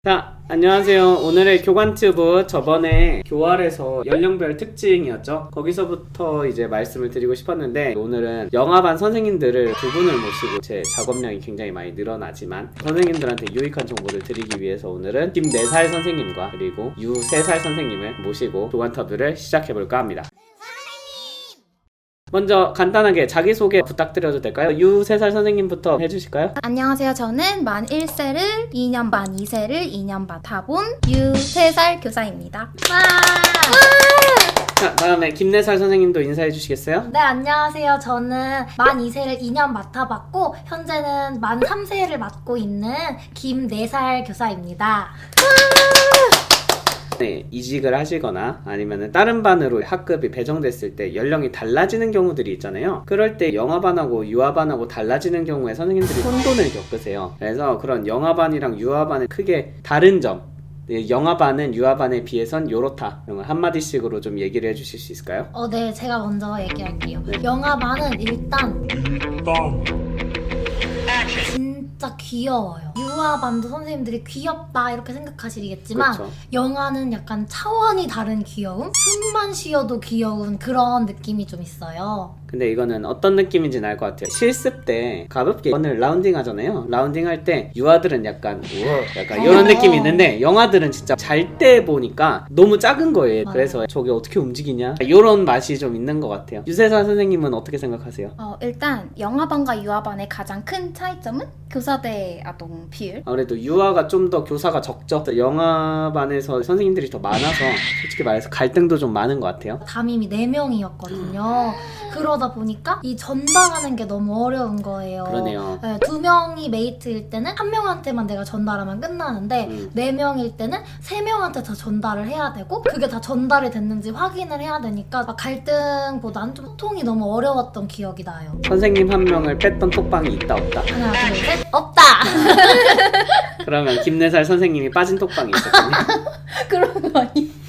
자, 안녕하세요. 오늘의 교관튜브 저번에 교활에서 연령별 특징이었죠. 거기서부터 이제 말씀을 드리고 싶었는데 오늘은 영아반 선생님들을 두 분을 모시고 제 작업량이 굉장히 많이 늘어나지만 선생님들한테 유익한 정보를 드리기 위해서 오늘은 김 4살 선생님과 그리고 유 3살 선생님을 모시고 교관터뷰를 시작해볼까 합니다. 먼저 간단하게 자기소개 부탁드려도 될까요? 유 3살 선생님부터 해주실까요? 안녕하세요. 저는 만 1세를 2년 반, 2세를 2년 반 타본 유 3살 교사입니다. 자, 다음에 김 4살 선생님도 인사해 주시겠어요? 네, 안녕하세요. 저는 만 2세를 2년 맡아봤고 현재는 만 3세를 맡고 있는 김 4살 교사입니다. 네, 이직을 하시거나 아니면 다른 반으로 학급이 배정됐을 때 연령이 달라지는 경우들이 있잖아요. 그럴 때 영아반하고 유아반하고 달라지는 경우에 선생님들이 혼돈을 겪으세요. 그래서 그런 영아반이랑 유아반의 크게 다른 점, 영아반은 유아반에 비해선 요렇다, 이런 걸 한마디씩으로 좀 얘기를 해주실 수 있을까요? 네, 제가 먼저 얘기할게요. 네. 영아반은 일단 진짜 귀여워요. 유아반도 선생님들이 귀엽다 이렇게 생각하시겠지만 그렇죠. 영아는 약간 차원이 다른 귀여움? 숨만 쉬어도 귀여운 그런 느낌이 좀 있어요. 근데 이거는 어떤 느낌인지는 알 것 같아요. 실습 때 가볍게 오늘 라운딩 하잖아요. 라운딩 할 때 유아들은 약간 우와 약간 이런 느낌이 있는데 영아들은 진짜 잘 때 보니까 너무 작은 거예요. 맞아요. 그래서 저게 어떻게 움직이냐 이런 맛이 좀 있는 것 같아요. 유세사 선생님은 어떻게 생각하세요? 일단 영아반과 유아반의 가장 큰 차이점은 교사 대 아동 비율. 아무래도 유아가 좀 더 교사가 적죠. 영아반에서 선생님들이 더 많아서 솔직히 말해서 갈등도 좀 많은 것 같아요. 담임이 4명이었거든요. 그러다 보니까 이 전달하는 게 너무 어려운 거예요. 그러네요. 네, 2명이 메이트일 때는 1명한테만 내가 전달하면 끝나는데 4명일 때는 3명한테 다 전달을 해야 되고 그게 다 전달이 됐는지 확인을 해야 되니까 막 갈등보다는 좀 소통이 너무 어려웠던 기억이 나요. 선생님 한 명을 뺐던 톡방이 있다 없다? 하나 둘 셋 없다! 그러면 김내살 선생님이 빠진 톡방이 있었군요. 그런 거 아니?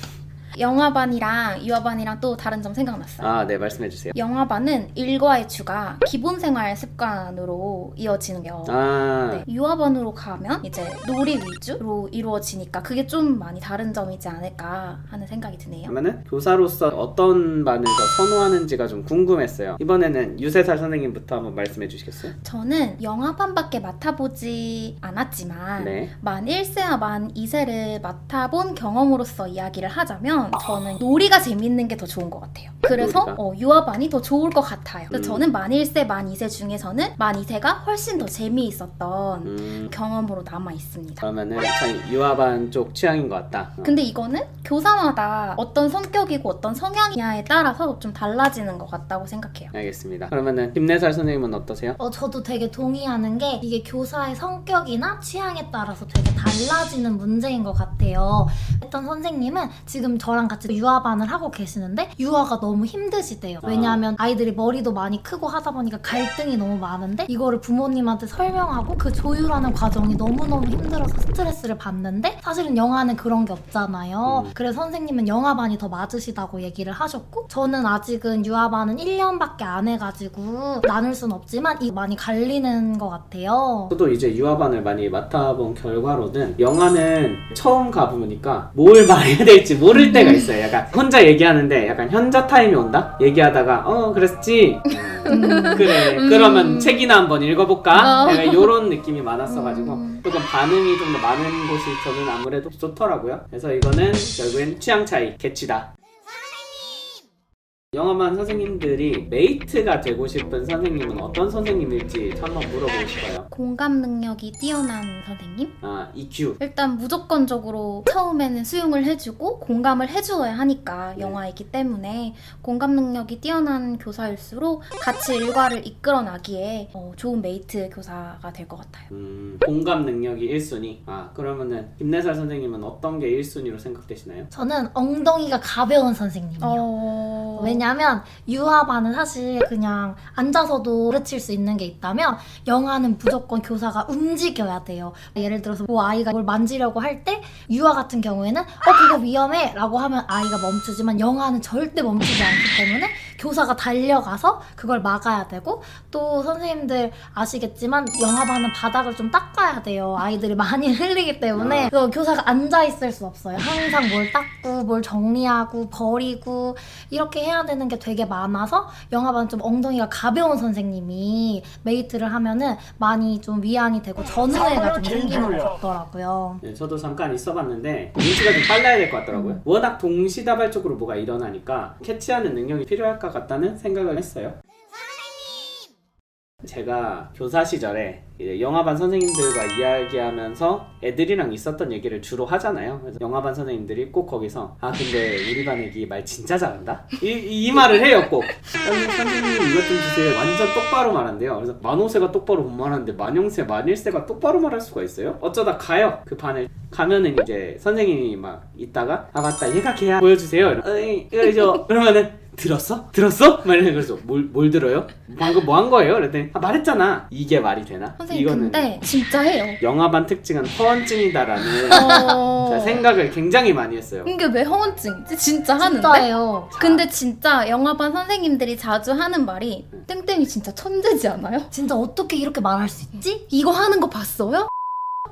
영아반이랑 유아반이랑 또 다른 점 생각났어요. 아, 네, 말씀해주세요. 영아반은 일과의 주가 기본생활 습관으로 이어지는데요. 네, 유아반으로 가면 이제 놀이 위주로 이루어지니까 그게 좀 많이 다른 점이지 않을까 하는 생각이 드네요. 그러면은 교사로서 어떤 반을 더 선호하는지가 좀 궁금했어요. 이번에는 유세살 선생님부터 한번 말씀해 주시겠어요? 저는 영아반밖에 맡아보지 않았지만 네. 만 1세와 만 2세를 맡아본 경험으로서 이야기를 하자면 저는 놀이가 재밌는 게 더 좋은 것 같아요. 그래서 유아반이 더 좋을 것 같아요. 그래서 저는 만 1세, 만 2세 중에서는 만 2세가 훨씬 더 재미있었던 경험으로 남아 있습니다. 그러면은 참 유아반 쪽 취향인 것 같다. 근데 이거는 교사마다 어떤 성격이고 어떤 성향이냐에 따라서 좀 달라지는 것 같다고 생각해요. 알겠습니다. 그러면은 김내살 선생님은 어떠세요? 저도 되게 동의하는 게 이게 교사의 성격이나 취향에 따라서 되게 달라지는 문제인 것 같아요. 어떤 선생님은 지금 저랑 같이 유아반을 하고 계시는데 유아가 너무 힘드시대요. 왜냐하면 아이들이 머리도 많이 크고 하다 보니까 갈등이 너무 많은데 이거를 부모님한테 설명하고 그 조율하는 과정이 너무너무 힘들어서 스트레스를 받는데 사실은 영아는 그런 게 없잖아요. 그래서 선생님은 영아반이 더 맞으시다고 얘기를 하셨고 저는 아직은 유아반은 1년밖에 안 해가지고 나눌 순 없지만 이 많이 갈리는 것 같아요. 저도 이제 유아반을 많이 맡아본 결과로는 영아는 처음 가보니까 뭘 말해야 될지 모를 때가 있어요. 약간 혼자 얘기하는데 약간 현자 타임이 온다? 얘기하다가 그랬지? 그래 그러면 책이나 한번 읽어볼까? 약간 이런 느낌이 많았어가지고 조금 반응이 좀 더 많은 곳이 저는 아무래도 좋더라고요. 그래서 이거는 결국엔 취향 차이, 개취다. 영어만 선생님들이 메이트가 되고 싶은 선생님은 어떤 선생님일지 한번 물어보고 싶어요. 공감 능력이 뛰어난 선생님? EQ. 일단 무조건적으로 처음에는 수용을 해주고 공감을 해주어야 하니까 영아이기 때문에 공감 능력이 뛰어난 교사일수록 같이 일과를 이끌어 나기에 좋은 메이트 교사가 될 것 같아요. 공감 능력이 1순위. 그러면은 김내살 선생님은 어떤 게 1순위로 생각되시나요? 저는 엉덩이가 가벼운 선생님이요. 왜냐면 왜냐면 유아반은 사실 그냥 앉아서도 가르칠 수 있는 게 있다면 영아는 무조건 교사가 움직여야 돼요. 예를 들어서 뭐 아이가 뭘 만지려고 할 때 유아 같은 경우에는 그거 위험해 라고 하면 아이가 멈추지만 영아는 절대 멈추지 않기 때문에 교사가 달려가서 그걸 막아야 되고, 또 선생님들 아시겠지만 영아반은 바닥을 좀 닦아야 돼요. 아이들이 많이 흘리기 때문에. 그래서 교사가 앉아있을 수 없어요. 항상 뭘 닦고 뭘 정리하고 버리고 이렇게 해야 되는 게 되게 많아서 영아반 좀 엉덩이가 가벼운 선생님이 메이트를 하면은 많이 좀 위안이 되고 전우애가 좀 생기는 것 같더라고요. 네, 저도 잠깐 있어봤는데 눈치가 좀 빨라야 될 것 같더라고요. 워낙 동시다발적으로 뭐가 일어나니까 캐치하는 능력이 필요할 것 같다는 생각을 했어요. 제가 교사 시절에 이제 영아반 선생님들과 이야기하면서 애들이랑 있었던 얘기를 주로 하잖아요. 그래서 영아반 선생님들이 꼭 거기서 근데 우리 반 애기 말 진짜 잘한다? 이 말을 해요 꼭. 선생님 이것 좀 주세요. 완전 똑바로 말한대요. 그래서 만오세가 똑바로 못 말하는데 만영세, 만일세가 똑바로 말할 수가 있어요? 어쩌다 가요 그 반을. 가면은 이제 선생님이 막 있다가 맞다 얘가 걔야 보여주세요. 이러죠. 그러면은 들었어? 막 이러는. 그래서 뭘 들어요? 방금 뭐 한 거예요? 그랬더니 말했잖아. 이게 말이 되나? 선생님 이거는 근데 진짜 해요. 영아반 특징은 허언증이다라는 제가 생각을 굉장히 많이 했어요. 이게 왜 허언증이지? 진짜 하는데? 진짜예요. 근데 진짜 영아반 선생님들이 자주 하는 말이 땡땡이 진짜 천재지 않아요? 진짜 어떻게 이렇게 말할 수 있지? 이거 하는 거 봤어요?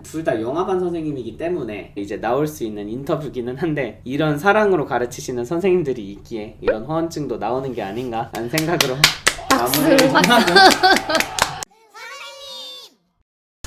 둘 다 영아반 선생님이기 때문에 이제 나올 수 있는 인터뷰기는 한데 이런 사랑으로 가르치시는 선생님들이 있기에 이런 허언증도 나오는 게 아닌가 라는 생각으로 마무리를 하고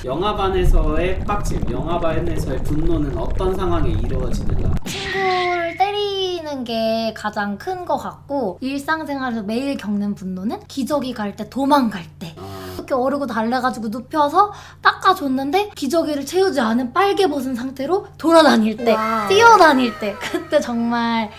영아반에서의 빡침, 영아반에서의 분노는 어떤 상황에 이루어지는가? 친구를 때리는 게 가장 큰 것 같고, 일상생활에서 매일 겪는 분노는 기저귀 갈 때 도망갈 때 이렇게 어르고 달래가지고 눕혀서 닦아줬는데 기저귀를 채우지 않은 빨개 벗은 상태로 돌아다닐 때, 와. 뛰어다닐 때, 그때 정말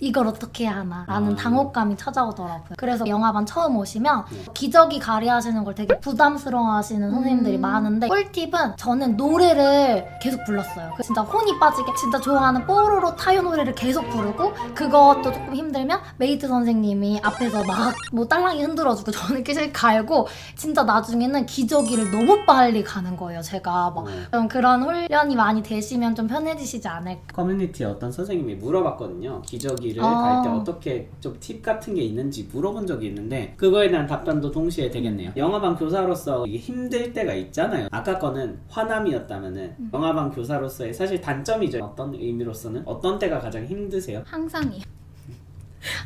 이걸 어떻게 해야 하나 라는 당혹감이 찾아오더라고요. 그래서 영화반 처음 오시면 기저귀 가리하시는 걸 되게 부담스러워 하시는 선생님들이 많은데, 꿀팁은 저는 노래를 계속 불렀어요. 진짜 혼이 빠지게 진짜 좋아하는 뽀로로 타요 노래를 계속 부르고, 그것도 조금 힘들면 메이트 선생님이 앞에서 막 뭐 딸랑이 흔들어주고 저는 계속 갈고, 진짜 나중에는 기저귀를 너무 빨리 가는 거예요. 제가 막 그런 훈련이 많이 되시면 좀 편해지시지 않을까. 커뮤니티에 어떤 선생님이 물어봤거든요. 기저귀를 갈 때 어떻게 좀 팁 같은 게 있는지 물어본 적이 있는데 그거에 대한 답변도 동시에 되겠네요. 영아반 교사로서 이게 힘들 때가 있잖아요. 아까 거는 화남이었다면은 영아반 교사로서의 사실 단점이죠. 어떤 의미로서는 어떤 때가 가장 힘드세요? 항상이요.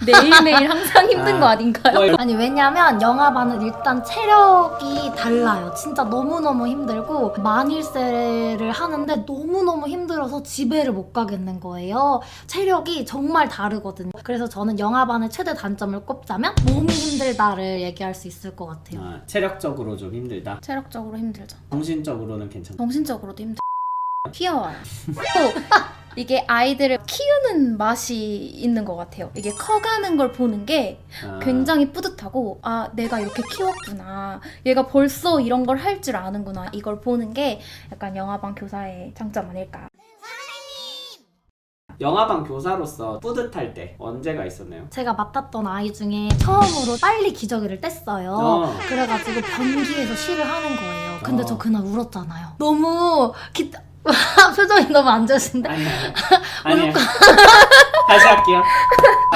매일매일 항상 힘든 거 아닌가요? 아니, 왜냐면 영아반은 일단 체력이 달라요. 진짜 너무너무 힘들고 만일세를 하는데 너무너무 힘들어서 집에를 못 가겠는 거예요. 체력이 정말 다르거든요. 그래서 저는 영아반의 최대 단점을 꼽자면 몸이 힘들다를 얘기할 수 있을 것 같아요. 체력적으로 좀 힘들다. 체력적으로 힘들죠. 정신적으로는 괜찮다. 정신적으로도 힘들죠. 귀여워요. 또 이게 아이들을 키우는 맛이 있는 것 같아요. 이게 커가는 걸 보는 게 굉장히 뿌듯하고, 내가 이렇게 키웠구나, 얘가 벌써 이런 걸 할 줄 아는구나, 이걸 보는 게 약간 영아반 교사의 장점 아닐까. 영아반 교사로서 뿌듯할 때 언제가 있었나요? 제가 맡았던 아이 중에 처음으로 빨리 기저귀를 뗐어요. 그래가지고 변기에서 쉬를 하는 거예요. 근데 저 그날 울었잖아요. 너무 표정이 너무 안 좋으신데? 아니요. 다시 할게요.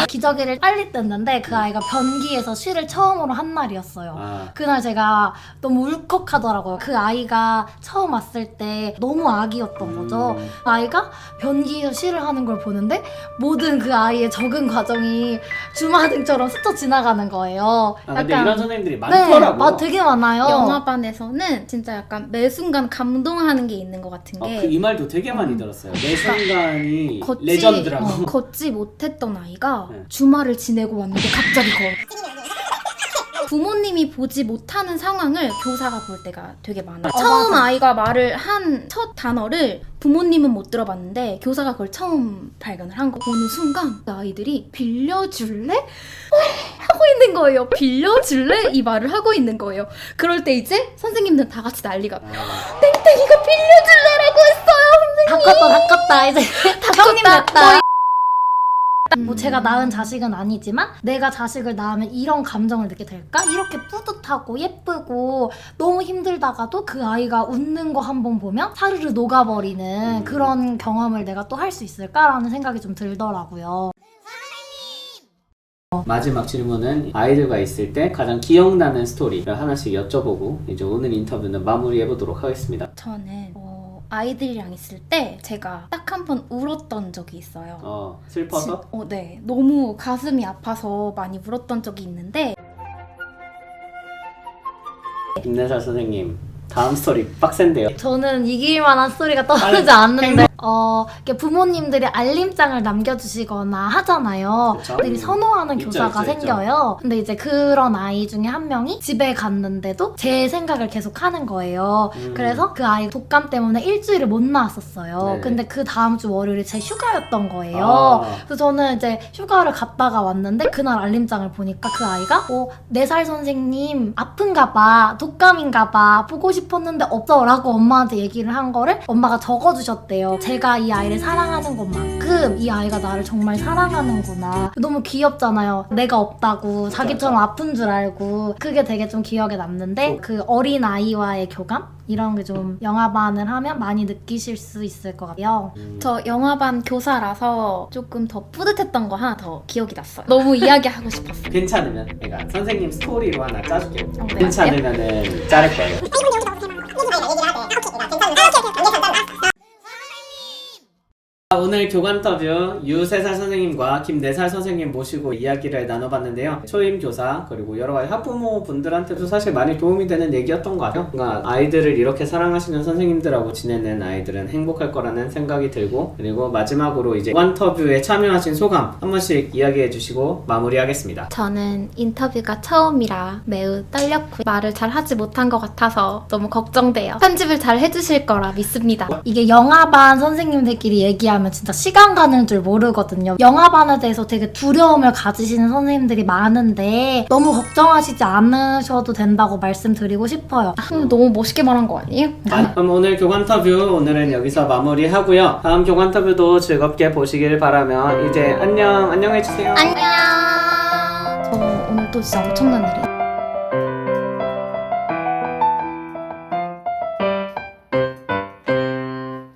기저귀를 빨리 뗐는데 그 아이가 변기에서 쉬를 처음으로 한 날이었어요. 그날 제가 너무 울컥하더라고요. 그 아이가 처음 왔을 때 너무 아기였던 거죠. 그 아이가 변기에서 쉬를 하는 걸 보는데 모든 그 아이의 적응 과정이 주마등처럼 스쳐 지나가는 거예요. 근데 이런 선생님들이 많더라고요. 되게 많아요. 영아반에서는 진짜 약간 매 순간 감동하는 게 있는 것 같은 게, 이 말도 되게 많이 들었어요. 매 순간이 레전드라고. 걷지 못했던 아이가 주말을 지내고 왔는데 갑자기 부모님이 보지 못하는 상황을 교사가 볼 때가 되게 많아요. 처음 아이가 말을 한 첫 단어를 부모님은 못 들어봤는데 교사가 그걸 처음 발견을 한 거 보는 순간 그 아이들이 빌려줄래? 하고 있는 거예요. 빌려줄래? 이 말을 하고 있는 거예요. 그럴 때 이제 선생님들은 다 같이 난리가 땡땡이가 빌려줄래라고 했어요, 선생님. 다 껐다 이제. 다 형님 됐다. 뭐 제가 낳은 자식은 아니지만 내가 자식을 낳으면 이런 감정을 느끼게 될까? 이렇게 뿌듯하고 예쁘고 너무 힘들다가도 그 아이가 웃는 거 한 번 보면 사르르 녹아버리는 그런 경험을 내가 또 할 수 있을까라는 생각이 좀 들더라고요. 마지막 질문은 아이들과 있을 때 가장 기억나는 스토리를 하나씩 여쭤보고 이제 오늘 인터뷰는 마무리해보도록 하겠습니다. 저는 아이들이랑 있을 때 제가 딱 한 번 울었던 적이 있어요. 슬퍼서? 네. 너무 가슴이 아파서 많이 울었던 적이 있는데 김내살 선생님 다음 스토리 빡센데요. 저는 이길 만한 스토리가 떠오르지 않는데 이렇게 부모님들이 알림장을 남겨주시거나 하잖아요. 그쵸? 들이 선호하는 있죠, 교사가 있죠, 있죠. 생겨요. 근데 이제 그런 아이 중에 한 명이 집에 갔는데도 제 생각을 계속 하는 거예요. 그래서 그 아이 독감 때문에 일주일을 못 나왔었어요. 네네. 근데 그 다음 주 월요일이 제 휴가였던 거예요. 그래서 저는 이제 휴가를 갔다가 왔는데 그날 알림장을 보니까 그 아이가 4살 선생님 아픈가 봐, 독감인가 봐, 보고 싶었는데 없어 라고 엄마한테 얘기를 한 거를 엄마가 적어주셨대요. 제가 이 아이를 사랑하는 것만큼 이 아이가 나를 정말 사랑하는구나. 너무 귀엽잖아요. 내가 없다고 자기처럼 아픈 줄 알고. 그게 되게 좀 기억에 남는데 그 어린 아이와의 교감? 이런 게 좀 영화반을 하면 많이 느끼실 수 있을 것 같아요. 저 영화반 교사라서 조금 더 뿌듯했던 거 하나 더 기억이 났어요. 너무 이야기하고 싶었어요. 괜찮으면 내가 선생님 스토리로 하나 짜줄게요. 네. 괜찮으면은 자를 거예요. 오늘 교관터뷰 유세살 선생님과 김내살 선생님 모시고 이야기를 나눠봤는데요. 초임 교사 그리고 여러 가지 학부모 분들한테도 사실 많이 도움이 되는 얘기였던 것 같아요. 뭔가 아이들을 이렇게 사랑하시는 선생님들하고 지내는 아이들은 행복할 거라는 생각이 들고, 그리고 마지막으로 이제 교관터뷰에 참여하신 소감 한 번씩 이야기해 주시고 마무리하겠습니다. 저는 인터뷰가 처음이라 매우 떨렸고 말을 잘 하지 못한 것 같아서 너무 걱정돼요. 편집을 잘 해주실 거라 믿습니다. 이게 영화반 선생님들끼리 얘기하면 진짜 시간 가는 줄 모르거든요. 영화반에 대해서 되게 두려움을 가지시는 선생님들이 많은데 너무 걱정하시지 않으셔도 된다고 말씀드리고 싶어요. 너무 멋있게 말한 거 아니에요? 그럼 오늘 교관터뷰 오늘은 여기서 마무리하고요. 다음 교관터뷰도 즐겁게 보시길 바라며 이제 안녕해주세요. 안녕. 저 오늘 또 진짜 엄청난 일이에요.